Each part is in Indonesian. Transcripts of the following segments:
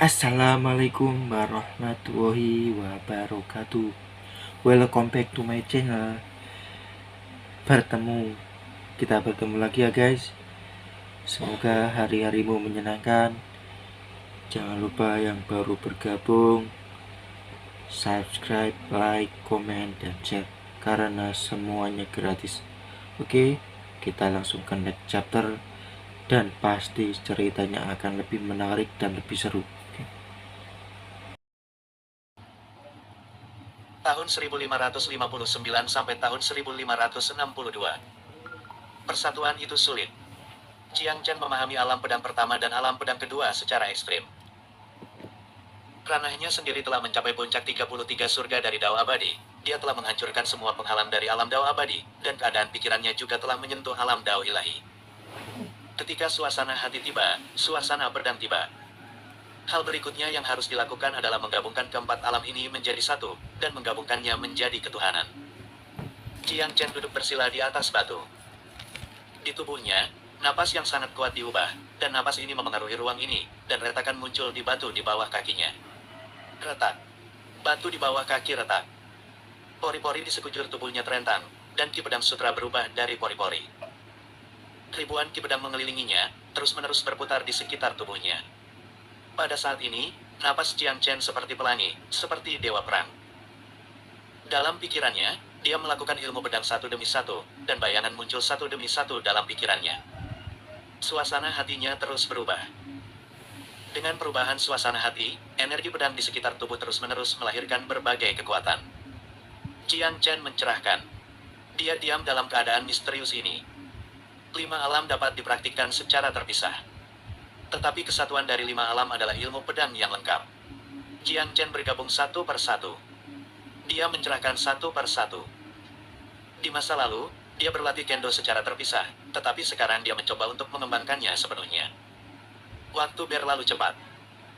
Assalamualaikum warahmatullahi wabarakatuh. Welcome back to my channel. Kita bertemu lagi ya guys. Semoga hari-harimu menyenangkan. Jangan lupa yang baru bergabung subscribe, like, komen, dan share karena semuanya gratis. Oke, kita langsung ke next chapter. Dan pasti ceritanya akan lebih menarik dan lebih seru. Tahun 1559 sampai tahun 1562. Persatuan itu sulit. Jiang Chen memahami alam pedang pertama dan alam pedang kedua secara ekstrim. Ranahnya sendiri telah mencapai puncak 33 surga dari Dao Abadi. Dia telah menghancurkan semua penghalang dari alam Dao Abadi, dan keadaan pikirannya juga telah menyentuh alam Dao Ilahi. Ketika suasana hati tiba, suasana pedang tiba. Hal berikutnya yang harus dilakukan adalah menggabungkan keempat alam ini menjadi satu, dan menggabungkannya menjadi ketuhanan. Jiang Chen duduk bersila di atas batu. Di tubuhnya, napas yang sangat kuat diubah, dan napas ini memengaruhi ruang ini, dan retakan muncul di batu di bawah kakinya. Retak. Batu di bawah kaki retak. Pori-pori di sekujur tubuhnya terentang, dan ki pedang sutra berubah dari pori-pori. Ribuan ki pedang mengelilinginya, terus-menerus berputar di sekitar tubuhnya. Pada saat ini, napas Jiang Chen seperti pelangi, seperti dewa perang. Dalam pikirannya, dia melakukan ilmu pedang satu demi satu, dan bayangan muncul satu demi satu dalam pikirannya. Suasana hatinya terus berubah. Dengan perubahan suasana hati, energi pedang di sekitar tubuh terus-menerus melahirkan berbagai kekuatan. Jiang Chen mencerahkan. Dia diam dalam keadaan misterius ini. 5 alam dapat dipraktikkan secara terpisah. Tetapi kesatuan dari 5 alam adalah ilmu pedang yang lengkap. Jiang Chen bergabung satu per satu. Dia mencerahkan satu per satu. Di masa lalu, dia berlatih kendo secara terpisah, tetapi sekarang dia mencoba untuk mengembangkannya sepenuhnya. Waktu berlalu cepat.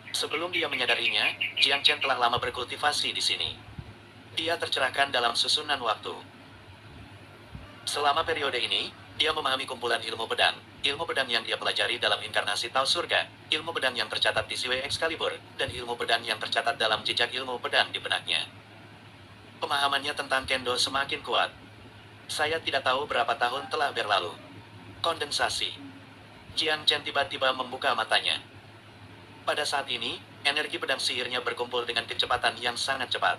Sebelum dia menyadarinya, Jiang Chen telah lama berkultivasi di sini. Dia tercerahkan dalam susunan waktu. Selama periode ini, dia memahami kumpulan ilmu pedang yang dia pelajari dalam inkarnasi Tao Surga, ilmu pedang yang tercatat di Siwei Excalibur, dan ilmu pedang yang tercatat dalam jejak ilmu pedang di benaknya. Pemahamannya tentang kendo semakin kuat. Saya tidak tahu berapa tahun telah berlalu. Kondensasi. Jiang Chen tiba-tiba membuka matanya. Pada saat ini, energi pedang sihirnya berkumpul dengan kecepatan yang sangat cepat.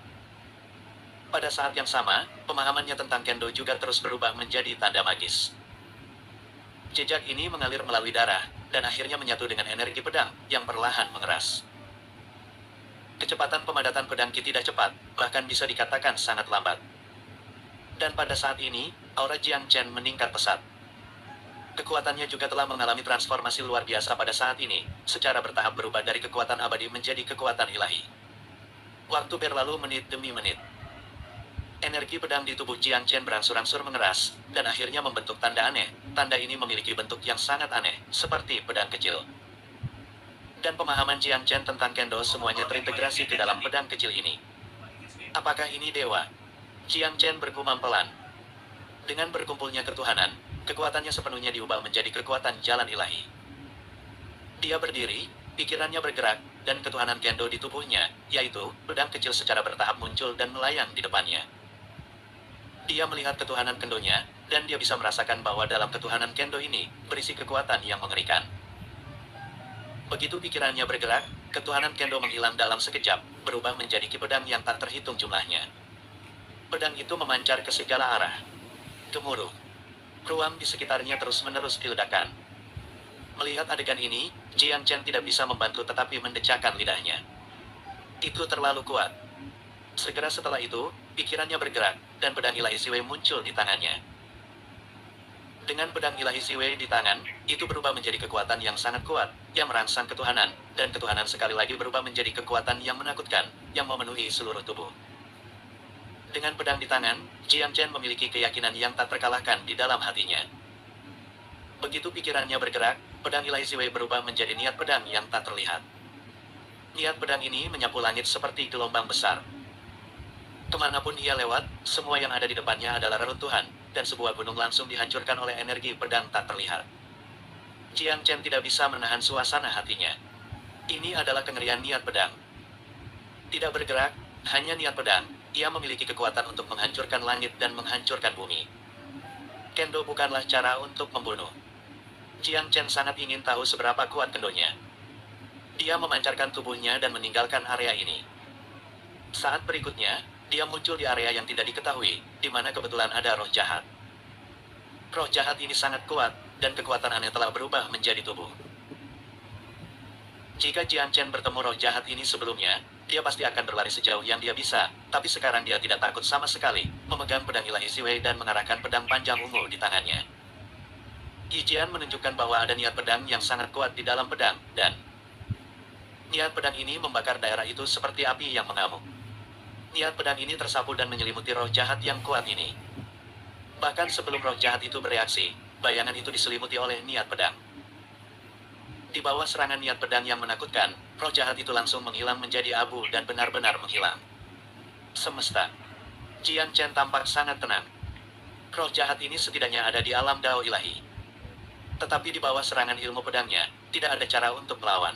Pada saat yang sama, pemahamannya tentang kendo juga terus berubah menjadi tanda magis. Jejak ini mengalir melalui darah, dan akhirnya menyatu dengan energi pedang, yang perlahan mengeras. Kecepatan pemadatan pedang Ki tidak cepat, bahkan bisa dikatakan sangat lambat. Dan pada saat ini, aura Jiang Chen meningkat pesat. Kekuatannya juga telah mengalami transformasi luar biasa pada saat ini, secara bertahap berubah dari kekuatan abadi menjadi kekuatan ilahi. Waktu berlalu menit demi menit. Energi pedang di tubuh Jiang Chen berangsur-angsur mengeras, dan akhirnya membentuk tanda aneh. Tanda ini memiliki bentuk yang sangat aneh, seperti pedang kecil. Dan pemahaman Jiang Chen tentang kendo semuanya terintegrasi ke dalam pedang kecil ini. Apakah ini dewa? Jiang Chen bergumam pelan. Dengan berkumpulnya ketuhanan, kekuatannya sepenuhnya diubah menjadi kekuatan jalan ilahi. Dia berdiri, pikirannya bergerak, dan ketuhanan kendo di tubuhnya, yaitu pedang kecil secara bertahap muncul dan melayang di depannya. Dia melihat ketuhanan kendonya, dan dia bisa merasakan bahwa dalam ketuhanan kendo ini, berisi kekuatan yang mengerikan. Begitu pikirannya bergerak, ketuhanan kendo menghilang dalam sekejap, berubah menjadi ki pedang yang tak terhitung jumlahnya. Pedang itu memancar ke segala arah. Gemuruh. Ruang di sekitarnya terus-menerus diledakkan. Melihat adegan ini, Jiang Chen tidak bisa membantu tetapi mendecakkan lidahnya. Itu terlalu kuat. Segera setelah itu, pikirannya bergerak, dan pedang ilahi Siwei muncul di tangannya. Dengan pedang ilahi Siwei di tangan, itu berubah menjadi kekuatan yang sangat kuat, yang merangsang ketuhanan, dan ketuhanan sekali lagi berubah menjadi kekuatan yang menakutkan, yang memenuhi seluruh tubuh. Dengan pedang di tangan, Jiang Chen memiliki keyakinan yang tak terkalahkan di dalam hatinya. Begitu pikirannya bergerak, pedang ilahi Siwei berubah menjadi niat pedang yang tak terlihat. Niat pedang ini menyapu langit seperti gelombang besar. Kemanapun ia lewat, semua yang ada di depannya adalah reruntuhan, dan sebuah gunung langsung dihancurkan oleh energi pedang tak terlihat. Jiang Chen tidak bisa menahan suasana hatinya. Ini adalah kengerian niat pedang. Tidak bergerak, hanya niat pedang, ia memiliki kekuatan untuk menghancurkan langit dan menghancurkan bumi. Kendo bukanlah cara untuk membunuh. Jiang Chen sangat ingin tahu seberapa kuat kendonya. Dia memancarkan tubuhnya dan meninggalkan area ini. Saat berikutnya, dia muncul di area yang tidak diketahui, di mana kebetulan ada roh jahat. Roh jahat ini sangat kuat, dan kekuatan aneh telah berubah menjadi tubuh. Jika Jiang Chen bertemu roh jahat ini sebelumnya, dia pasti akan berlari sejauh yang dia bisa, tapi sekarang dia tidak takut sama sekali, memegang pedang ilahi Siwei dan mengarahkan pedang panjang ungu di tangannya. Yi Jian menunjukkan bahwa ada niat pedang yang sangat kuat di dalam pedang, dan niat pedang ini membakar daerah itu seperti api yang mengamuk. Niat pedang ini tersapu dan menyelimuti roh jahat yang kuat ini. Bahkan sebelum roh jahat itu bereaksi, bayangan itu diselimuti oleh niat pedang. Di bawah serangan niat pedang yang menakutkan, roh jahat itu langsung menghilang menjadi abu dan benar-benar menghilang. Semesta. Jiang Chen tampak sangat tenang. Roh jahat ini setidaknya ada di alam Dao ilahi. Tetapi di bawah serangan ilmu pedangnya, tidak ada cara untuk melawan.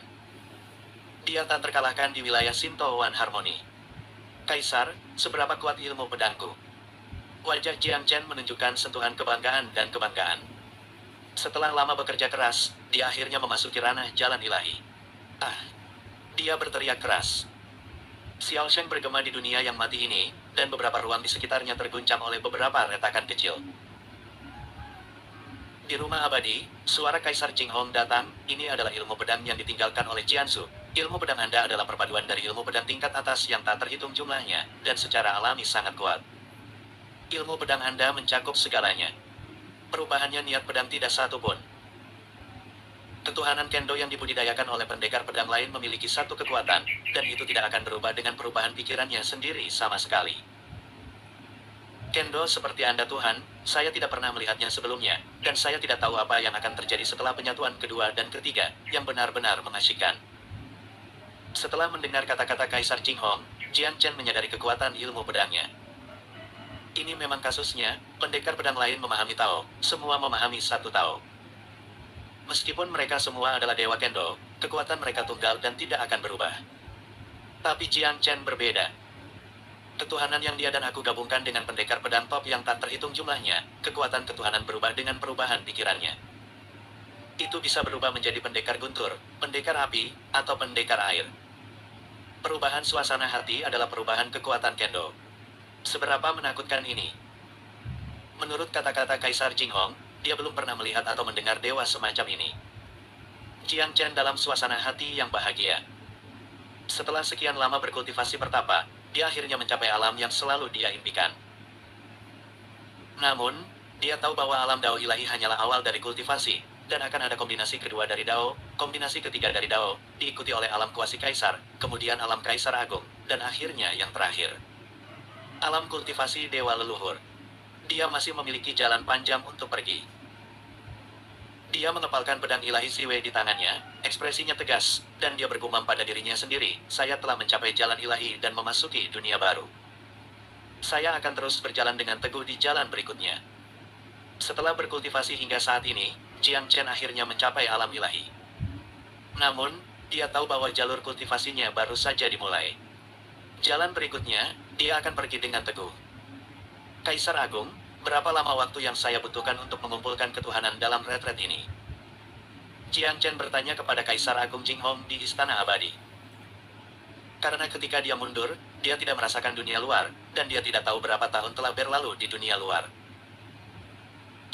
Dia tak terkalahkan di wilayah Shinto Wan Harmony. Kaisar, seberapa kuat ilmu pedangku? Wajah Jiang Chen menunjukkan sentuhan kebanggaan dan kebanggaan. Setelah lama bekerja keras, dia akhirnya memasuki ranah jalan ilahi. Ah! Dia berteriak keras. Xiao Sheng bergema di dunia yang mati ini, dan beberapa ruang di sekitarnya terguncang oleh beberapa retakan kecil. Di rumah abadi, suara Kaisar Jing Hong datang. Ini adalah ilmu pedang yang ditinggalkan oleh Jiansu. Ilmu pedang Anda adalah perpaduan dari ilmu pedang tingkat atas yang tak terhitung jumlahnya, dan secara alami sangat kuat. Ilmu pedang Anda mencakup segalanya. Perubahannya niat pedang tidak satu pun. Ketuhanan Kendo yang dibudidayakan oleh pendekar pedang lain memiliki satu kekuatan, dan itu tidak akan berubah dengan perubahan pikirannya sendiri sama sekali. Kendo seperti Anda Tuhan, saya tidak pernah melihatnya sebelumnya, dan saya tidak tahu apa yang akan terjadi setelah penyatuan kedua dan ketiga, yang benar-benar mengasyikkan. Setelah mendengar kata-kata Kaisar Jing Hong, Jiang Chen menyadari kekuatan ilmu pedangnya. Ini memang kasusnya, pendekar pedang lain memahami Tao, semua memahami satu Tao. Meskipun mereka semua adalah Dewa Kendo, kekuatan mereka tunggal dan tidak akan berubah. Tapi Jiang Chen berbeda. Ketuhanan yang dia dan aku gabungkan dengan pendekar pedang top yang tak terhitung jumlahnya, kekuatan ketuhanan berubah dengan perubahan pikirannya. Itu bisa berubah menjadi pendekar guntur, pendekar api, atau pendekar air. Perubahan suasana hati adalah perubahan kekuatan Kendo. Seberapa menakutkan ini? Menurut kata-kata Kaisar Jing Hong, dia belum pernah melihat atau mendengar dewa semacam ini. Jiang Chen dalam suasana hati yang bahagia. Setelah sekian lama berkultivasi pertapa, dia akhirnya mencapai alam yang selalu dia impikan. Namun, dia tahu bahwa alam Dao ilahi hanyalah awal dari kultivasi, dan akan ada kombinasi kedua dari Dao, kombinasi ketiga dari Dao, diikuti oleh alam kuasi Kaisar, kemudian alam Kaisar Agung, dan akhirnya yang terakhir. Alam kultivasi Dewa Leluhur. Dia masih memiliki jalan panjang untuk pergi. Dia mengepalkan pedang ilahi Siwei di tangannya, ekspresinya tegas, dan dia bergumam pada dirinya sendiri, saya telah mencapai jalan ilahi dan memasuki dunia baru. Saya akan terus berjalan dengan teguh di jalan berikutnya. Setelah berkultivasi hingga saat ini, Jiang Chen akhirnya mencapai alam ilahi. Namun, dia tahu bahwa jalur kultivasinya baru saja dimulai. Jalan berikutnya, dia akan pergi dengan teguh. Kaisar Agung, berapa lama waktu yang saya butuhkan untuk mengumpulkan ketuhanan dalam retret ini? Jiang Chen bertanya kepada Kaisar Agung Jing Hong di Istana Abadi. Karena ketika dia mundur, dia tidak merasakan dunia luar, dan dia tidak tahu berapa tahun telah berlalu di dunia luar.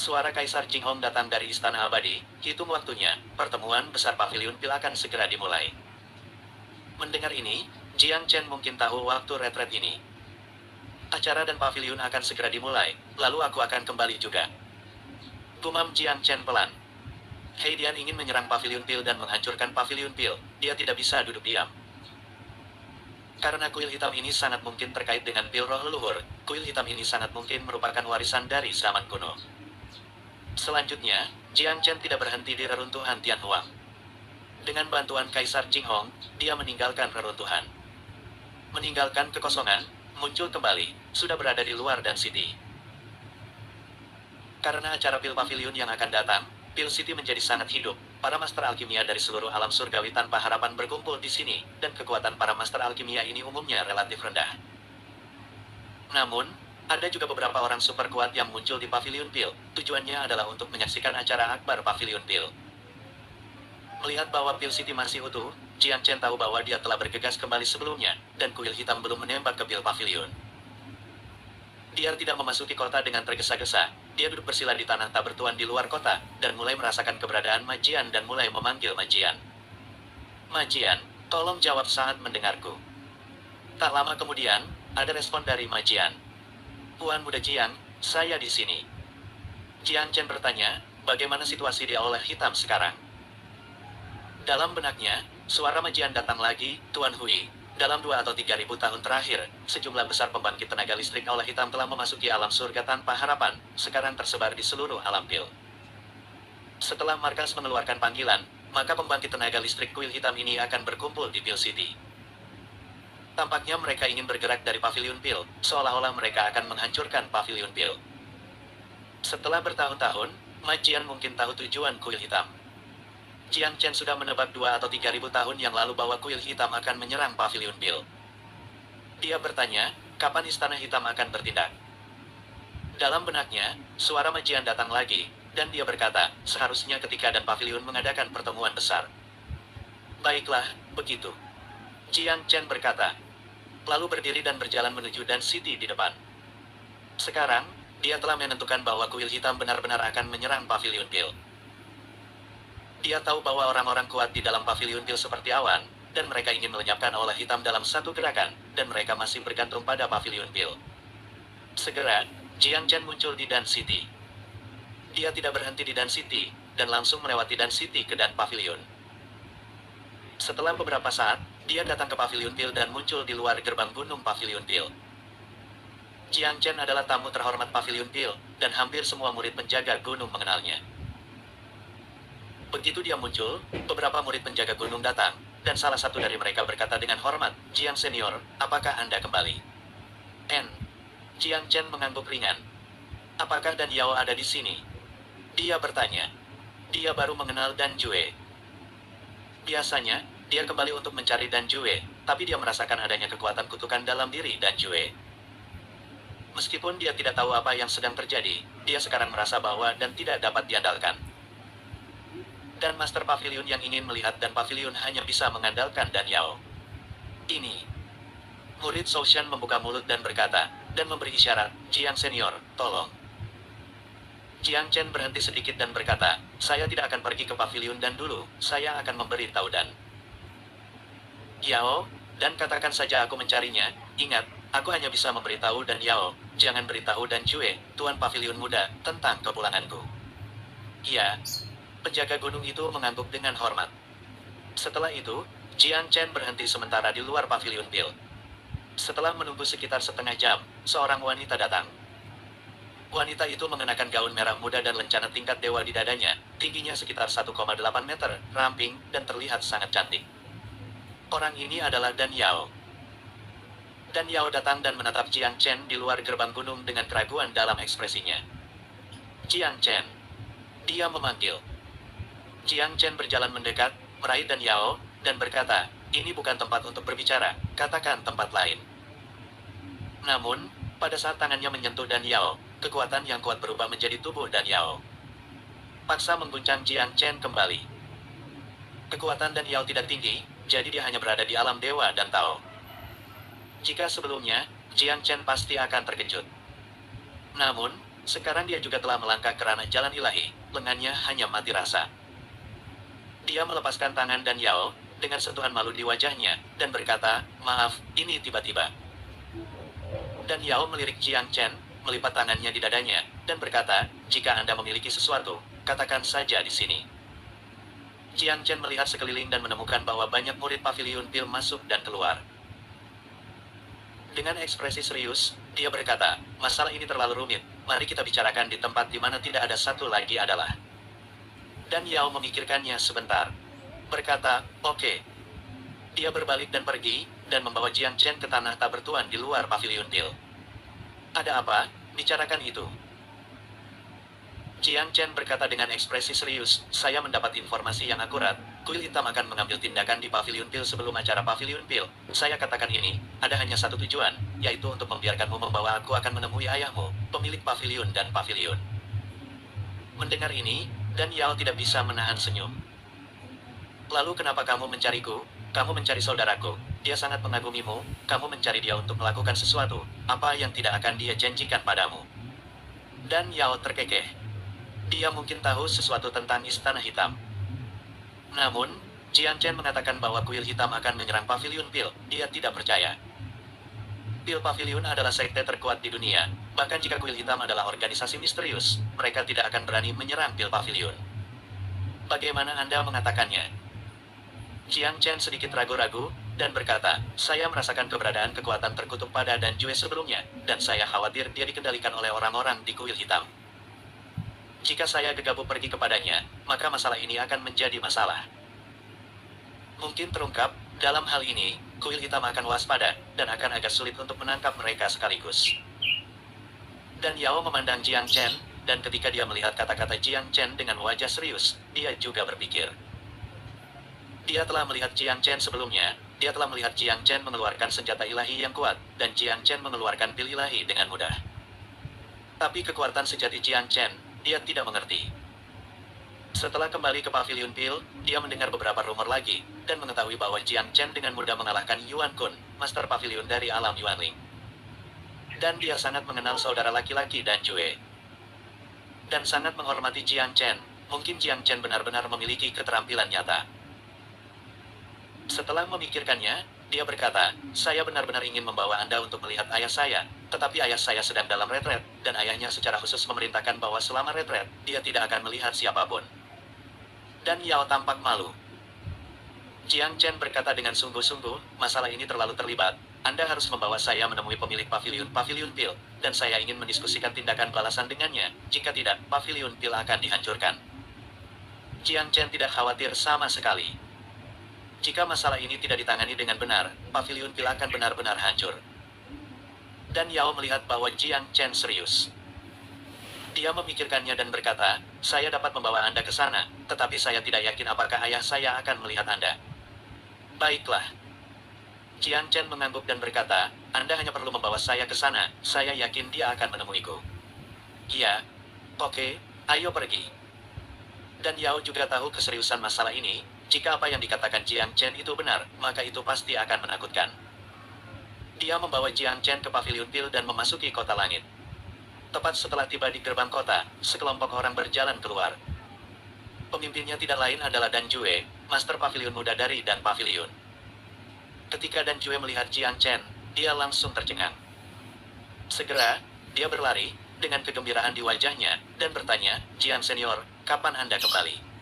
Suara Kaisar Jing Hong datang dari Istana Abadi, hitung waktunya, pertemuan besar Paviliun Pil akan segera dimulai. Mendengar ini, Jiang Chen mungkin tahu waktu retret ini. Acara dan paviliun akan segera dimulai, lalu aku akan kembali juga. Gumam Jiang Chen pelan. Hei Dian ingin menyerang Paviliun Pil dan menghancurkan Paviliun Pil, dia tidak bisa duduk diam. Karena kuil hitam ini sangat mungkin terkait dengan pil roh leluhur, kuil hitam ini sangat mungkin merupakan warisan dari zaman kuno. Selanjutnya, Jiang Chen tidak berhenti di reruntuhan Tianhuang. Dengan bantuan Kaisar Jing Hong, dia meninggalkan reruntuhan. Meninggalkan kekosongan, muncul kembali, sudah berada di luar dan City. Karena acara Pil Pavilion yang akan datang, Pil City menjadi sangat hidup, Para master alkimia dari seluruh alam surgawi tanpa harapan berkumpul di sini, dan kekuatan para master alkimia ini umumnya relatif rendah. Namun, ada juga beberapa orang super kuat yang muncul di Pavilion Pil. Tujuannya adalah untuk menyaksikan acara akbar Pavilion Pil. Melihat bahwa Pil City masih utuh, Jiang Chen tahu bahwa dia telah bergegas kembali sebelumnya, dan kuil hitam belum menembak ke Pil Pavilion. Dia tidak memasuki kota dengan tergesa-gesa. Dia duduk bersila di tanah tak bertuan di luar kota, dan mulai merasakan keberadaan Majian dan mulai memanggil Majian. Majian, tolong jawab saat mendengarku. Tak lama kemudian, ada respon dari Majian. Puan Muda Jiang, saya di sini. Jiang Chen bertanya, bagaimana situasi di Aula Hitam sekarang? Dalam benaknya, suara Majian datang lagi, Tuan Hui. Dalam 2 atau 3 ribu tahun terakhir, sejumlah besar pembangkit tenaga listrik Aula Hitam telah memasuki alam surga tanpa harapan, sekarang tersebar di seluruh alam Pil. Setelah markas mengeluarkan panggilan, maka pembangkit tenaga listrik kuil hitam ini akan berkumpul di Pil City. Tampaknya mereka ingin bergerak dari Pavilion Pil, seolah-olah mereka akan menghancurkan Pavilion Pil. Setelah bertahun-tahun, Majian mungkin tahu tujuan kuil hitam. Jiang Chen sudah menebak 2 atau 3 ribu tahun yang lalu bahwa kuil hitam akan menyerang Pavilion Pil. Dia bertanya, kapan Istana Hitam akan bertindak? Dalam benaknya, suara Majian datang lagi, dan dia berkata, seharusnya ketika dan Pavilion mengadakan pertemuan besar. Baiklah, begitu. Jiang Chen berkata, lalu berdiri dan berjalan menuju Dan City di depan. Sekarang, dia telah menentukan bahwa kuil hitam benar-benar akan menyerang Pavilion Pil. Dia tahu bahwa orang-orang kuat di dalam Pavilion Pil seperti awan, dan mereka ingin melenyapkan aula hitam dalam satu gerakan, dan mereka masih bergantung pada Pavilion Pil. Segera, Jiang Chen muncul di Dan City. Dia tidak berhenti di Dan City, dan langsung melewati Dan City ke Dan Pavilion. Setelah beberapa saat, dia datang ke Pavilion Pil dan muncul di luar gerbang gunung Pavilion Pil. Jiang Chen adalah tamu terhormat Pavilion Pil, dan hampir semua murid penjaga gunung mengenalnya. Begitu dia muncul, beberapa murid penjaga gunung datang, dan salah satu dari mereka berkata dengan hormat, Jiang Senior, apakah Anda kembali? Jiang Chen mengangguk ringan. Apakah Dan Yao ada di sini? Dia bertanya. Dia baru mengenal Dan Jue. Biasanya, dia kembali untuk mencari Dan Jue, tapi dia merasakan adanya kekuatan kutukan dalam diri Dan Jue. Meskipun dia tidak tahu apa yang sedang terjadi, dia sekarang merasa bahwa Dan tidak dapat diandalkan. Dan Master Pavilion yang ingin melihat Dan Pavilion hanya bisa mengandalkan Dan Yao. Ini. Murid Soushan membuka mulut dan berkata, dan memberi isyarat, Jiang Senior, tolong. Jiang Chen berhenti sedikit dan berkata, saya tidak akan pergi ke Pavilion Dan dulu, saya akan memberi tahu Dan. Yao, Dan katakan saja aku mencarinya, ingat, aku hanya bisa memberitahu Dan Yao, jangan beritahu Dan Jue, Tuan Pavilion Muda, tentang kepulanganku. Iya. Penjaga gunung itu mengangguk dengan hormat. Setelah itu, Jiang Chen berhenti sementara di luar Pavilion Pil. Setelah menunggu sekitar setengah jam, seorang wanita datang. Wanita itu mengenakan gaun merah muda dan lencana tingkat dewa di dadanya, tingginya sekitar 1,8 meter, ramping, dan terlihat sangat cantik. Orang ini adalah Dan Yao. Dan Yao datang dan menatap Jiang Chen di luar gerbang gunung dengan keraguan dalam ekspresinya. Jiang Chen. Dia memanggil. Jiang Chen berjalan mendekat, meraih Dan Yao, dan berkata, ini bukan tempat untuk berbicara, katakan tempat lain. Namun, pada saat tangannya menyentuh Dan Yao, kekuatan yang kuat berubah menjadi tubuh Dan Yao. Paksa mengguncang Jiang Chen kembali. Kekuatan Dan Yao tidak tinggi, jadi dia hanya berada di alam dewa dan Tao. Jika sebelumnya, Jiang Chen pasti akan terkejut. Namun, sekarang dia juga telah melangkah ke ranah jalan ilahi, lengannya hanya mati rasa. Dia melepaskan tangan Dan Yao, dengan sentuhan malu di wajahnya, dan berkata, maaf, ini tiba-tiba. Dan Yao melirik Jiang Chen, melipat tangannya di dadanya, dan berkata, jika Anda memiliki sesuatu, katakan saja di sini. Jiang Chen melihat sekeliling dan menemukan bahwa banyak murid Pavilion Pil masuk dan keluar. Dengan ekspresi serius, dia berkata, masalah ini terlalu rumit, mari kita bicarakan di tempat di mana tidak ada satu lagi adalah. Dan Yao memikirkannya sebentar. Berkata, oke. Dia berbalik dan pergi, dan membawa Jiang Chen ke tanah tak bertuan di luar Pavilion Pil. Ada apa? Bicarakan itu. Jiang Chen berkata dengan ekspresi serius, saya mendapat informasi yang akurat. Kuil Hitam akan mengambil tindakan di Pavilion Pil sebelum acara Pavilion Pil. Saya katakan ini, ada hanya satu tujuan, yaitu untuk membiarkanmu membawa aku akan menemui ayahmu, pemilik Pavilion dan Pavilion. Mendengar ini, Dan Yao tidak bisa menahan senyum. Lalu kenapa kamu mencariku? Kamu mencari saudaraku. Dia sangat mengagumimu, kamu mencari dia untuk melakukan sesuatu, apa yang tidak akan dia janjikan padamu. Dan Yao terkekeh. Dia mungkin tahu sesuatu tentang Istana Hitam. Namun, Jiang Chen mengatakan bahwa kuil hitam akan menyerang Pavilion Pil. Dia tidak percaya. Pil Pavilion adalah sekte terkuat di dunia. Bahkan jika kuil hitam adalah organisasi misterius, mereka tidak akan berani menyerang Pil Pavilion. Bagaimana Anda mengatakannya? Jiang Chen sedikit ragu-ragu, dan berkata, saya merasakan keberadaan kekuatan terkutuk pada Dan Jue sebelumnya, dan saya khawatir dia dikendalikan oleh orang-orang di kuil hitam. Jika saya gegabah pergi kepadanya, maka masalah ini akan menjadi masalah. Mungkin terungkap, dalam hal ini, kuil hitam akan waspada, dan akan agak sulit untuk menangkap mereka sekaligus. Dan Yao memandang Jiang Chen, dan ketika dia melihat kata-kata Jiang Chen dengan wajah serius, dia juga berpikir. Dia telah melihat Jiang Chen sebelumnya, dia telah melihat Jiang Chen mengeluarkan senjata ilahi yang kuat, dan Jiang Chen mengeluarkan pil ilahi dengan mudah. Tapi kekuatan sejati Jiang Chen, dia tidak mengerti. Setelah kembali ke Pavilion Pil, dia mendengar beberapa rumor lagi, dan mengetahui bahwa Jiang Chen dengan mudah mengalahkan Yuan Kun, Master Pavilion dari alam Yuanling. Dan dia sangat mengenal saudara laki-laki Dan Jue. Dan sangat menghormati Jiang Chen, mungkin Jiang Chen benar-benar memiliki keterampilan nyata. Setelah memikirkannya, dia berkata, saya benar-benar ingin membawa Anda untuk melihat ayah saya, tetapi ayah saya sedang dalam retret, dan ayahnya secara khusus memerintahkan bahwa selama retret, dia tidak akan melihat siapapun. Dan Yao tampak malu. Jiang Chen berkata dengan sungguh-sungguh, masalah ini terlalu terlibat, Anda harus membawa saya menemui pemilik Pavilion Pil, dan saya ingin mendiskusikan tindakan balasan dengannya, jika tidak, Pavilion Pil akan dihancurkan. Jiang Chen tidak khawatir sama sekali. Jika masalah ini tidak ditangani dengan benar, Pavilion Pil akan benar-benar hancur. Dan Yao melihat bahwa Jiang Chen serius. Dia memikirkannya dan berkata, saya dapat membawa Anda ke sana, tetapi saya tidak yakin apakah ayah saya akan melihat Anda. Baiklah. Jiang Chen mengangguk dan berkata, Anda hanya perlu membawa saya ke sana, saya yakin dia akan menemuiku. Iya. Oke, ayo pergi. Dan Yao juga tahu keseriusan masalah ini. Jika apa yang dikatakan Jiang Chen itu benar, maka itu pasti akan menakutkan. Dia membawa Jiang Chen ke Pavilion Pil dan memasuki kota langit. Tepat setelah tiba di gerbang kota, sekelompok orang berjalan keluar. Pemimpinnya tidak lain adalah Dan Jue, Master Pavilion muda dari Dan Pavilion. Ketika Dan Jue melihat Jiang Chen, dia langsung tercengang. Segera, dia berlari, dengan kegembiraan di wajahnya, dan bertanya, Jiang Senior, kapan Anda kembali?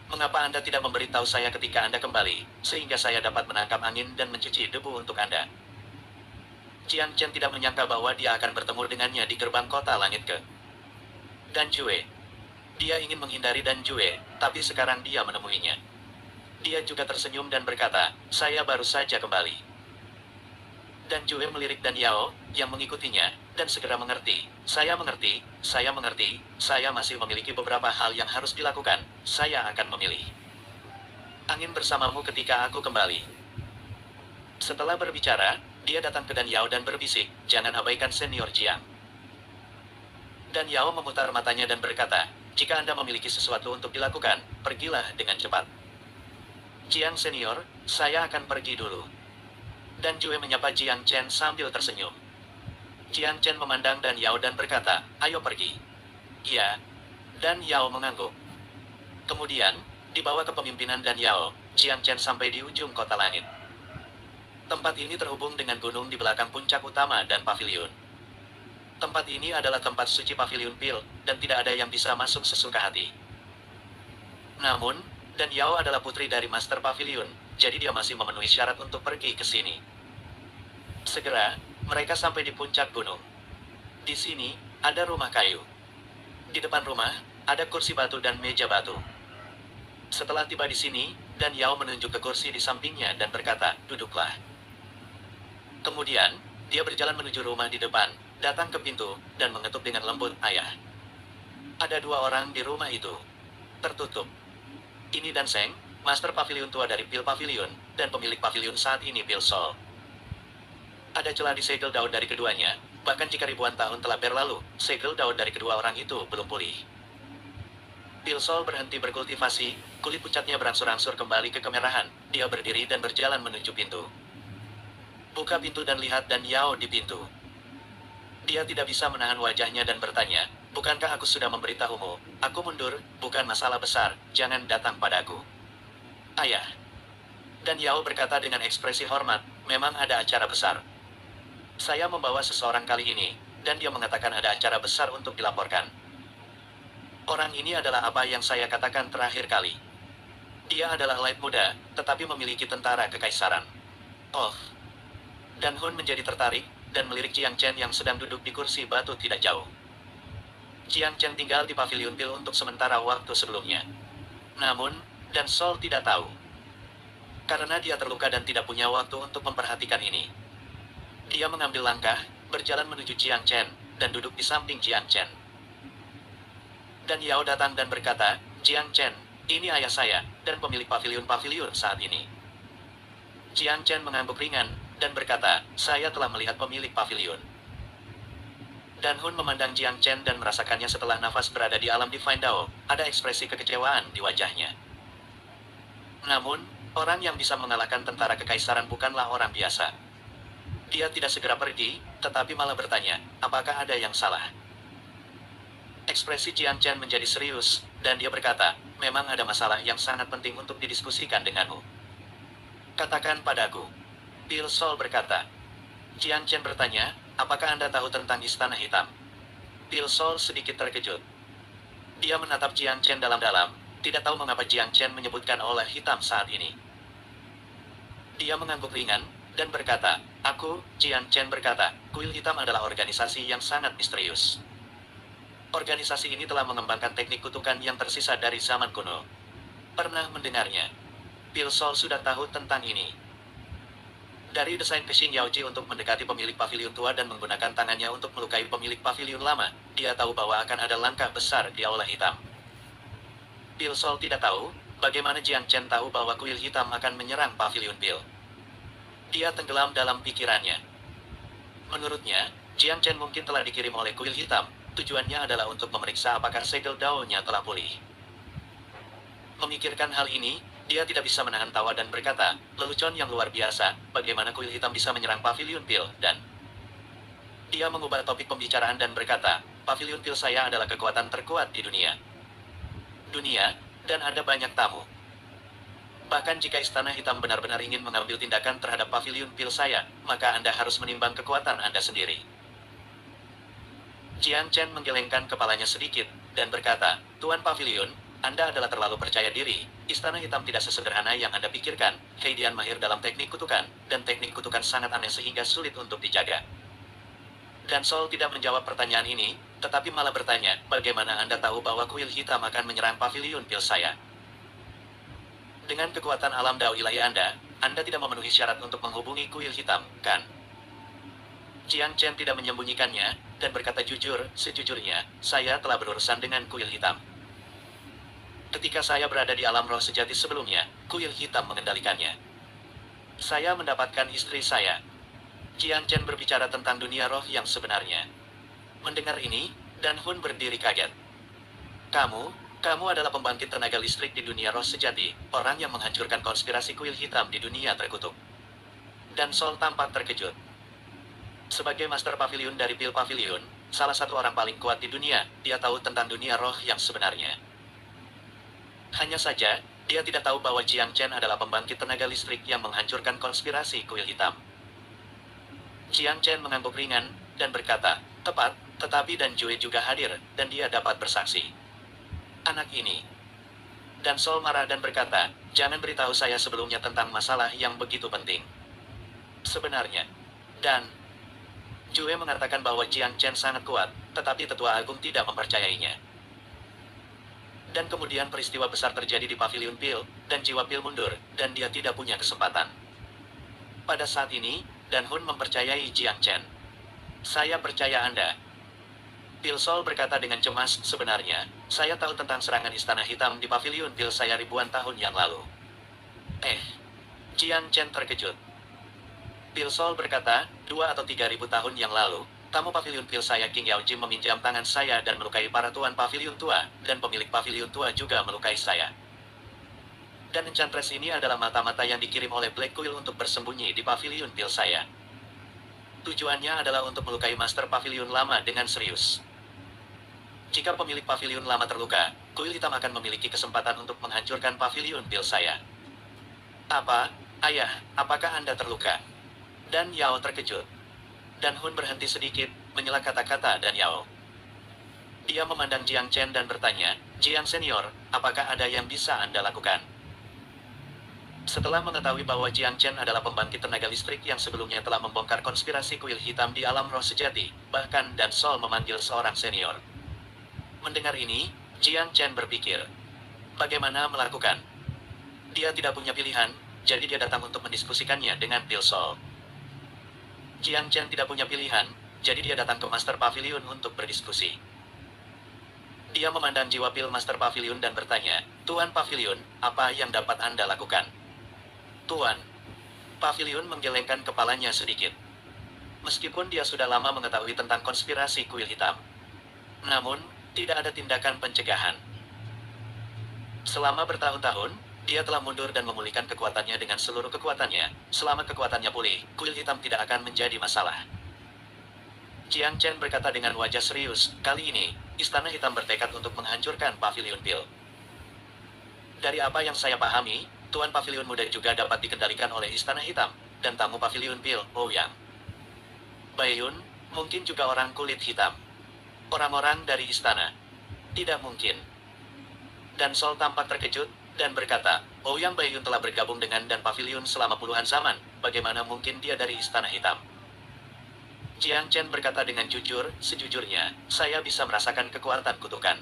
Mengapa Anda tidak memberitahu saya ketika Anda kembali, sehingga saya dapat menangkap angin dan mencuci debu untuk Anda? Jiang Chen tidak menyangka bahwa dia akan bertemu dengannya di gerbang kota langit ke Dan Jue. Dia ingin menghindari Dan Jue, tapi sekarang dia menemuinya. Dia juga tersenyum dan berkata, saya baru saja kembali. Dan Jue melirik Dan Yao, yang mengikutinya, dan segera mengerti. Saya mengerti, saya masih memiliki beberapa hal yang harus dilakukan, saya akan memilih. Angin bersamamu ketika aku kembali. Setelah berbicara, dia datang ke Dan Yao dan berbisik, jangan abaikan senior Jiang. Dan Yao memutar matanya dan berkata, jika Anda memiliki sesuatu untuk dilakukan, pergilah dengan cepat. Jiang senior, saya akan pergi dulu. Dan Jue menyapa Jiang Chen sambil tersenyum. Jiang Chen memandang Dan Yao dan berkata, ayo pergi. Iya. Dan Yao mengangguk. Kemudian, di bawah kepemimpinan Dan Yao, Jiang Chen sampai di ujung kota langit. Tempat ini terhubung dengan gunung di belakang puncak utama dan pavilion. Tempat ini adalah tempat suci Pavilion Pil, dan tidak ada yang bisa masuk sesuka hati. Namun, Dan Yao adalah putri dari Master Pavilion, jadi dia masih memenuhi syarat untuk pergi ke sini. Segera, mereka sampai di puncak gunung. Di sini, ada rumah kayu. Di depan rumah, ada kursi batu dan meja batu. Setelah tiba di sini, Dan Yao menunjuk ke kursi di sampingnya dan berkata, duduklah. Kemudian, dia berjalan menuju rumah di depan, datang ke pintu, dan mengetuk dengan lembut, ayah. Ada 2 orang di rumah itu. Tertutup. Ini Dan Seng, Master Pavilion tua dari Pil Pavilion, dan pemilik pavilion saat ini Pil Sol. Ada celah di segel daun dari keduanya, bahkan jika ribuan tahun telah berlalu, segel daun dari kedua orang itu belum pulih. Pil Sol berhenti berkultivasi, kulit pucatnya berangsur-angsur kembali ke kemerahan. Dia berdiri dan berjalan menuju pintu. Buka pintu dan lihat Dan Yao di pintu. Dia tidak bisa menahan wajahnya dan bertanya, "Bukankah aku sudah memberitahumu? Aku mundur, bukan masalah besar, jangan datang padaku." "Ayah." Dan Yao berkata dengan ekspresi hormat, "Memang ada acara besar. Saya membawa seseorang kali ini, dan dia mengatakan ada acara besar untuk dilaporkan. Orang ini adalah apa yang saya katakan terakhir kali. Dia adalah elite muda, tetapi memiliki tentara kekaisaran." "Oh." Dan Hun menjadi tertarik, dan melirik Jiang Chen yang sedang duduk di kursi batu tidak jauh. Jiang Chen tinggal di pavilion Pil untuk sementara waktu sebelumnya. Namun, Dan Sol tidak tahu. Karena dia terluka dan tidak punya waktu untuk memperhatikan ini. Dia mengambil langkah, berjalan menuju Jiang Chen, dan duduk di samping Jiang Chen. Dan Yao datang dan berkata, "Jiang Chen, ini ayah saya, dan pemilik pavilion-pavilion saat ini." Jiang Chen mengangguk ringan, dan berkata, "Saya telah melihat pemilik pavilion." Dan Hun memandang Jiang Chen dan merasakannya setelah nafas berada di alam Divine Dao, ada ekspresi kekecewaan di wajahnya. Namun, orang yang bisa mengalahkan tentara kekaisaran bukanlah orang biasa. Dia tidak segera pergi, tetapi malah bertanya, "Apakah ada yang salah?" Ekspresi Jiang Chen menjadi serius, dan dia berkata, "Memang ada masalah yang sangat penting untuk didiskusikan denganmu. Katakan padaku." Pil Sol berkata. Jiang Chen bertanya, "Apakah Anda tahu tentang Istana Hitam?" Pil Sol sedikit terkejut. Dia menatap Jiang Chen dalam-dalam, tidak tahu mengapa Jiang Chen menyebutkan oleh hitam saat ini. Dia mengangguk ringan, dan berkata, Jiang Chen berkata, "Kuil Hitam adalah organisasi yang sangat misterius. Organisasi ini telah mengembangkan teknik kutukan yang tersisa dari zaman kuno. Pernah mendengarnya?" Pil Sol sudah tahu tentang ini. Dari desain Xing Yaoji untuk mendekati pemilik pavilion tua dan menggunakan tangannya untuk melukai pemilik pavilion lama, dia tahu bahwa akan ada langkah besar di Aula Hitam. Pil Sol tidak tahu, bagaimana Jiang Chen tahu bahwa kuil hitam akan menyerang pavilion Pil. Dia tenggelam dalam pikirannya. Menurutnya, Jiang Chen mungkin telah dikirim oleh kuil hitam, tujuannya adalah untuk memeriksa apakah segel daunnya telah pulih. Memikirkan hal ini, dia tidak bisa menahan tawa dan berkata, "Lelucon yang luar biasa, bagaimana kuil hitam bisa menyerang pavilion Pil dan..." Dia mengubah topik pembicaraan dan berkata, "Pavilion Pil saya adalah kekuatan terkuat di dunia. Dan ada banyak tamu. Bahkan jika Istana Hitam benar-benar ingin mengambil tindakan terhadap pavilion Pil saya, maka Anda harus menimbang kekuatan Anda sendiri." Jiang Chen menggelengkan kepalanya sedikit, dan berkata, "Tuan Pavilion, Anda adalah terlalu percaya diri. Istana Hitam tidak sesederhana yang Anda pikirkan. Heidian mahir dalam teknik kutukan, dan teknik kutukan sangat aneh sehingga sulit untuk dijaga." Dan Sol tidak menjawab pertanyaan ini, tetapi malah bertanya, "Bagaimana Anda tahu bahwa kuil hitam akan menyerang pavilion Pil saya? Dengan kekuatan alam dao ilahi Anda tidak memenuhi syarat untuk menghubungi kuil hitam, kan?" Jiang Chen tidak menyembunyikannya, dan berkata jujur, "Sejujurnya, saya telah berurusan dengan kuil hitam. Ketika saya berada di alam roh sejati sebelumnya, kuil hitam mengendalikannya. Saya mendapatkan istri saya." Jiang Chen berbicara tentang dunia roh yang sebenarnya. Mendengar ini, Dan Hun berdiri kaget. Kamu adalah pembangkit tenaga listrik di dunia roh sejati, orang yang menghancurkan konspirasi kuil hitam di dunia terkutuk." Dan Sol tampak terkejut. Sebagai Master Pavilion dari Pil Pavilion, salah satu orang paling kuat di dunia, dia tahu tentang dunia roh yang sebenarnya. Hanya saja, dia tidak tahu bahwa Jiang Chen adalah pembangkit tenaga listrik yang menghancurkan konspirasi kuil hitam. Jiang Chen mengangguk ringan, dan berkata, "Tepat, tetapi Dan Jue juga hadir, dan dia dapat bersaksi. Anak ini." Dan Sol marah dan berkata, "Jangan beritahu saya sebelumnya tentang masalah yang begitu penting. Sebenarnya, Dan Jue mengatakan bahwa Jiang Chen sangat kuat, tetapi Tetua Agung tidak mempercayainya. Dan kemudian peristiwa besar terjadi di pavilion Pil, dan jiwa Pil mundur, dan dia tidak punya kesempatan. Pada saat ini, Dan Hun mempercayai Jiang Chen. Saya percaya Anda." Pil Sol berkata dengan cemas, sebenarnya, saya tahu tentang serangan Istana Hitam di Paviliun Pil saya ribuan tahun yang lalu. Jiang Chen terkejut. Pil Sol berkata, 2 atau 3 ribu tahun yang lalu, tamu Paviliun Pil saya King Yao Jim meminjam tangan saya dan melukai para tuan Paviliun Tua, dan pemilik Paviliun Tua juga melukai saya. Dan Enchantress ini adalah mata-mata yang dikirim oleh Black Quill untuk bersembunyi di Paviliun Pil saya. Tujuannya adalah untuk melukai Master Paviliun Lama dengan serius. Jika pemilik Paviliun Lama terluka, Kuil Hitam akan memiliki kesempatan untuk menghancurkan Paviliun Pil saya. Apa? Ayah, apakah Anda terluka? Dan Yao terkejut. Dan Hun berhenti sedikit, menyela kata-kata dan Yao. Dia memandang Jiang Chen dan bertanya, Jiang Senior, apakah ada yang bisa Anda lakukan? Setelah mengetahui bahwa Jiang Chen adalah pembangkit tenaga listrik yang sebelumnya telah membongkar konspirasi kuil hitam di alam roh sejati, bahkan Dan Sol memanggil seorang senior. Mendengar ini, Jiang Chen berpikir, bagaimana melakukan? Dia tidak punya pilihan, jadi dia datang untuk mendiskusikannya dengan Pil Sol. Jiang Chen tidak punya pilihan, jadi dia datang ke Master Pavilion untuk berdiskusi. Dia memandang jiwa Pil Master Pavilion dan bertanya, Tuan Pavilion, apa yang dapat Anda lakukan? Tuan. Pavilion menggelengkan kepalanya sedikit. Meskipun dia sudah lama mengetahui tentang konspirasi kuil hitam. Namun, tidak ada tindakan pencegahan. Selama bertahun-tahun, dia telah mundur dan memulihkan kekuatannya dengan seluruh kekuatannya. Selama kekuatannya pulih, kuil hitam tidak akan menjadi masalah. Jiang Chen berkata dengan wajah serius, kali ini, Istana Hitam bertekad untuk menghancurkan Pavilion Pil. Dari apa yang saya pahami, Tuan Pavilion Muda juga dapat dikendalikan oleh Istana Hitam, dan tamu Pavilion Pil, Ouyang. Baiyun, mungkin juga orang kulit hitam. Orang-orang dari istana. Tidak mungkin. Dan Sol tampak terkejut, dan berkata, Ouyang Baiyun telah bergabung dengan Dan Pavilion selama puluhan zaman, bagaimana mungkin dia dari Istana Hitam? Jiang Chen berkata dengan jujur, sejujurnya, saya bisa merasakan kekuatan kutukan.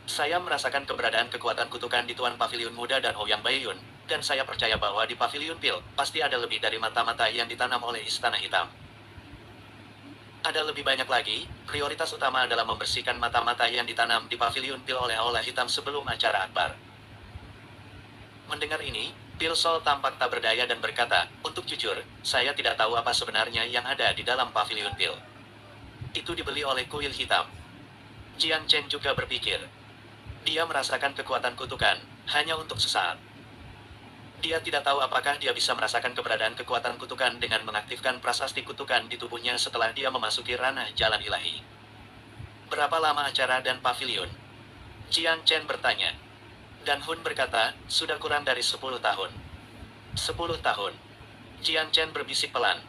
Saya merasakan keberadaan kekuatan kutukan di Tuan Pavilion Muda dan Ouyang Baiyun, dan saya percaya bahwa di Pavilion Pil, pasti ada lebih dari mata-mata yang ditanam oleh Istana Hitam. Ada lebih banyak lagi, prioritas utama adalah membersihkan mata-mata yang ditanam di Pavilion Pil oleh Aula Hitam sebelum acara akbar. Mendengar ini, Pil Sol tampak tak berdaya dan berkata, untuk jujur, saya tidak tahu apa sebenarnya yang ada di dalam Pavilion Pil. Itu dibeli oleh kuil hitam. Jiang Chen juga berpikir. Dia merasakan kekuatan kutukan, hanya untuk sesaat. Dia tidak tahu apakah dia bisa merasakan keberadaan kekuatan kutukan dengan mengaktifkan prasasti kutukan di tubuhnya setelah dia memasuki ranah jalan ilahi. Berapa lama acara dan pavilion? Jiang Chen bertanya. Dan Hun berkata, sudah kurang dari 10 tahun. 10 tahun. Jiang Chen berbisik pelan.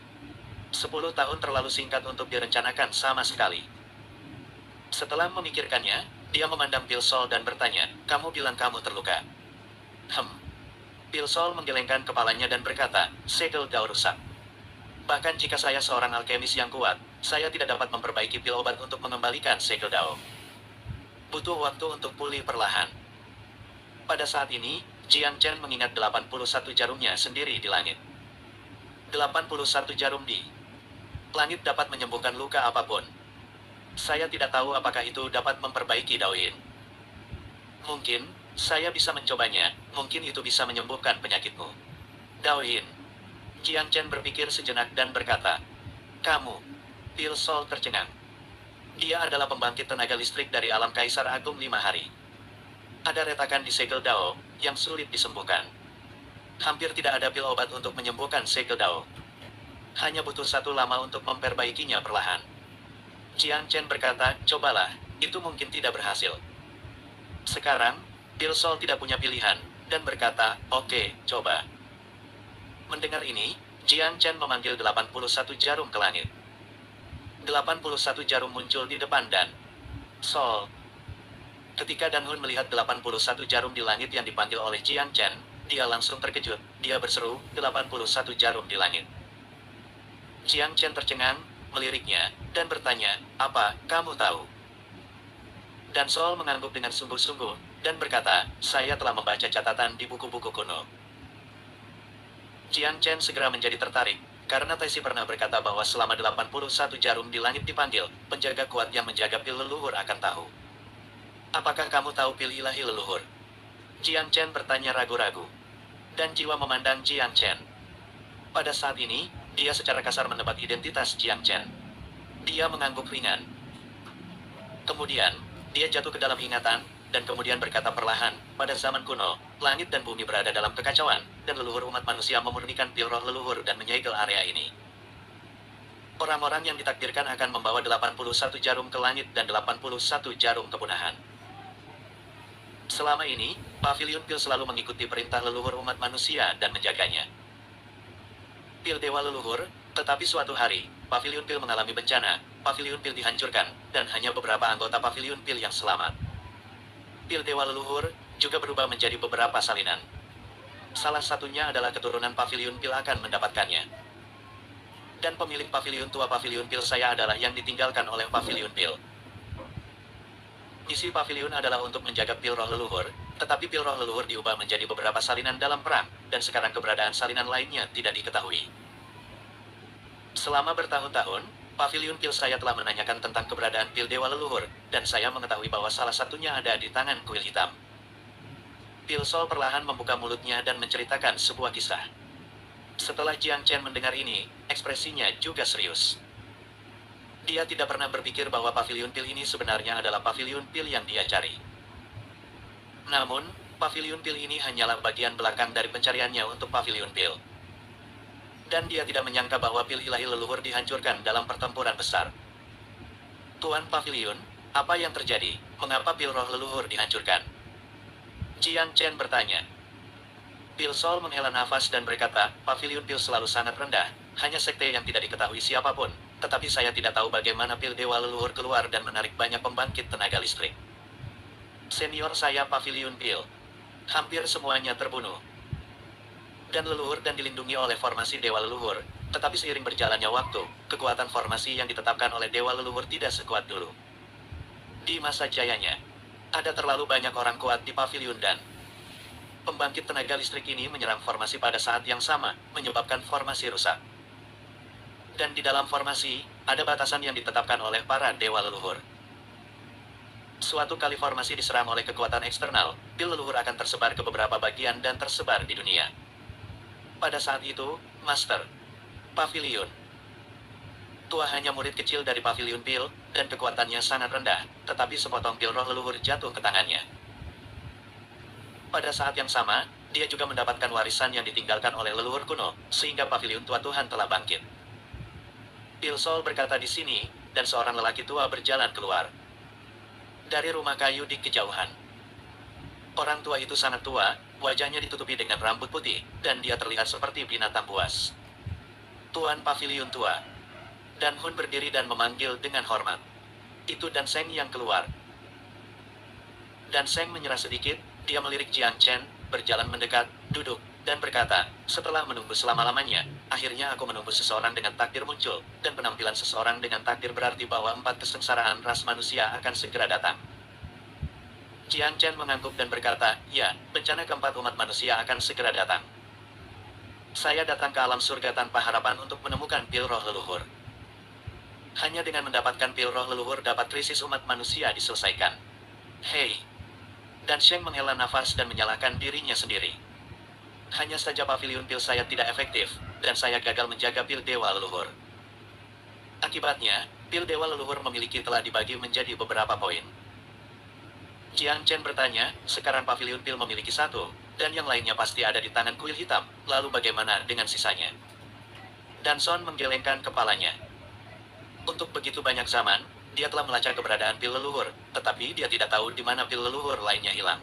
10 tahun terlalu singkat untuk direncanakan sama sekali. Setelah memikirkannya, dia memandang Pil Sol dan bertanya, kamu bilang kamu terluka. Pil Sol menggelengkan kepalanya dan berkata, segel Dao rusak. Bahkan jika saya seorang alkemis yang kuat, saya tidak dapat memperbaiki pil obat untuk mengembalikan segel Dao. Butuh waktu untuk pulih perlahan. Pada saat ini, Jiang Chen mengingat 81 jarumnya sendiri di langit. 81 jarum di langit dapat menyembuhkan luka apapun. Saya tidak tahu apakah itu dapat memperbaiki Daoyin. Mungkin, saya bisa mencobanya, mungkin itu bisa menyembuhkan penyakitmu. Daoyin. Jiang Chen berpikir sejenak dan berkata, kamu. Pil Sol tercengang. Dia adalah pembangkit tenaga listrik dari alam Kaisar Agung 5 hari. Ada retakan di segel Dao, yang sulit disembuhkan. Hampir tidak ada pil obat untuk menyembuhkan segel Dao. Hanya butuh satu lama untuk memperbaikinya perlahan. Jiang Chen berkata, cobalah, itu mungkin tidak berhasil. Sekarang, Pil Sol tidak punya pilihan, dan berkata, oke, coba. Mendengar ini, Jiang Chen memanggil 81 jarum ke langit. 81 jarum muncul di depan Dan Sol. Ketika Dan Hun melihat 81 jarum di langit yang dipanggil oleh Jiang Chen, dia langsung terkejut. Dia berseru, 81 jarum di langit. Jiang Chen tercengang, meliriknya, dan bertanya, apa, kamu tahu? Dan Sol mengangguk dengan sungguh-sungguh, dan berkata, saya telah membaca catatan di buku-buku kuno. Jiang Chen segera menjadi tertarik, Karena Taisi pernah berkata bahwa selama 81 jarum di langit dipanggil, penjaga kuat yang menjaga pil leluhur akan tahu. Apakah kamu tahu pil ilahi leluhur? Jiang Chen bertanya ragu-ragu. Dan jiwa memandang Jiang Chen. Pada saat ini, dia secara kasar menebak identitas Jiang Chen. Dia mengangguk ringan. Kemudian, dia jatuh ke dalam ingatan, dan kemudian berkata perlahan, pada zaman kuno, langit dan bumi berada dalam kekacauan, dan leluhur umat manusia memurnikan pil roh leluhur dan menyegel area ini. Orang-orang yang ditakdirkan akan membawa 81 jarum ke langit dan 81 jarum kepunahan. Selama ini, Paviliun Pil selalu mengikuti perintah leluhur umat manusia dan menjaganya. Pil Dewa Leluhur, tetapi suatu hari, Paviliun Pil mengalami bencana, Paviliun Pil dihancurkan, dan hanya beberapa anggota Paviliun Pil yang selamat. Pil Dewa Leluhur juga berubah menjadi beberapa salinan. Salah satunya adalah keturunan Paviliun Pil akan mendapatkannya. Dan pemilik Paviliun tua Paviliun Pil saya adalah yang ditinggalkan oleh Paviliun Pil. Misi Paviliun adalah untuk menjaga pil roh leluhur, tetapi pil roh leluhur diubah menjadi beberapa salinan dalam perang, dan sekarang keberadaan salinan lainnya tidak diketahui. Selama bertahun-tahun, Paviliun Pil saya telah menanyakan tentang keberadaan pil Dewa Leluhur, dan saya mengetahui bahwa salah satunya ada di tangan kuil hitam. Pil Sol perlahan membuka mulutnya dan menceritakan sebuah kisah. Setelah Jiang Chen mendengar ini, ekspresinya juga serius. Dia tidak pernah berpikir bahwa Paviliun Pil ini sebenarnya adalah Paviliun Pil yang dia cari. Namun, Paviliun Pil ini hanyalah bagian belakang dari pencariannya untuk Paviliun Pil. Dan dia tidak menyangka bahwa pil ilahi leluhur dihancurkan dalam pertempuran besar. Tuan Paviliun, apa yang terjadi? Mengapa pil roh leluhur dihancurkan? Jiang Chen bertanya. Pil Sol menghela nafas dan berkata, Paviliun Pil selalu sangat rendah, hanya sekte yang tidak diketahui siapapun, tetapi saya tidak tahu bagaimana pil Dewa Leluhur keluar dan menarik banyak pembangkit tenaga listrik. Senior saya Paviliun Pil. Hampir semuanya terbunuh. Dan leluhur dan dilindungi oleh formasi Dewa Leluhur, tetapi seiring berjalannya waktu, kekuatan formasi yang ditetapkan oleh Dewa Leluhur tidak sekuat dulu. Di masa jayanya, ada terlalu banyak orang kuat di Paviliun dan pembangkit tenaga listrik ini menyerang formasi pada saat yang sama, menyebabkan formasi rusak. Dan di dalam formasi, ada batasan yang ditetapkan oleh para Dewa Leluhur. Suatu kali formasi diserang oleh kekuatan eksternal, pil leluhur akan tersebar ke beberapa bagian dan tersebar di dunia. Pada saat itu, Master Paviliun Tua hanya murid kecil dari Paviliun Pil, dan kekuatannya sangat rendah, tetapi sepotong pil roh leluhur jatuh ke tangannya. Pada saat yang sama, dia juga mendapatkan warisan yang ditinggalkan oleh leluhur kuno, sehingga Paviliun Tua Tuhan telah bangkit. Pil Sol berkata di sini, dan seorang lelaki tua berjalan keluar dari rumah kayu di kejauhan. Orang tua itu sangat tua, wajahnya ditutupi dengan rambut putih, dan dia terlihat seperti binatang buas. Tuan Paviliun Tua. Dan Hun berdiri dan memanggil dengan hormat. Itu Dan Seng yang keluar. Dan Seng menyerah sedikit, dia melirik Jiang Chen, berjalan mendekat, duduk, dan berkata, setelah menunggu selama-lamanya, akhirnya aku menunggu seseorang dengan takdir muncul, dan penampilan seseorang dengan takdir berarti bahwa 4 kesengsaraan ras manusia akan segera datang. Jiang Chen mengangguk dan berkata, ya, bencana keempat umat manusia akan segera datang. Saya datang ke alam surga tanpa harapan untuk menemukan pil roh leluhur. Hanya dengan mendapatkan pil roh leluhur dapat krisis umat manusia diselesaikan. Hei. Dan Sheng menghela nafas dan menyalahkan dirinya sendiri. Hanya saja Paviliun Pil saya tidak efektif, dan saya gagal menjaga pil Dewa Leluhur. Akibatnya, pil Dewa Leluhur memiliki telah dibagi menjadi beberapa poin. Jiang Chen bertanya, sekarang Paviliun Pil memiliki 1, dan yang lainnya pasti ada di tangan kuil hitam, lalu bagaimana dengan sisanya? Dan Son menggelengkan kepalanya. Untuk begitu banyak zaman, dia telah melacak keberadaan pil leluhur, tetapi dia tidak tahu di mana pil leluhur lainnya hilang.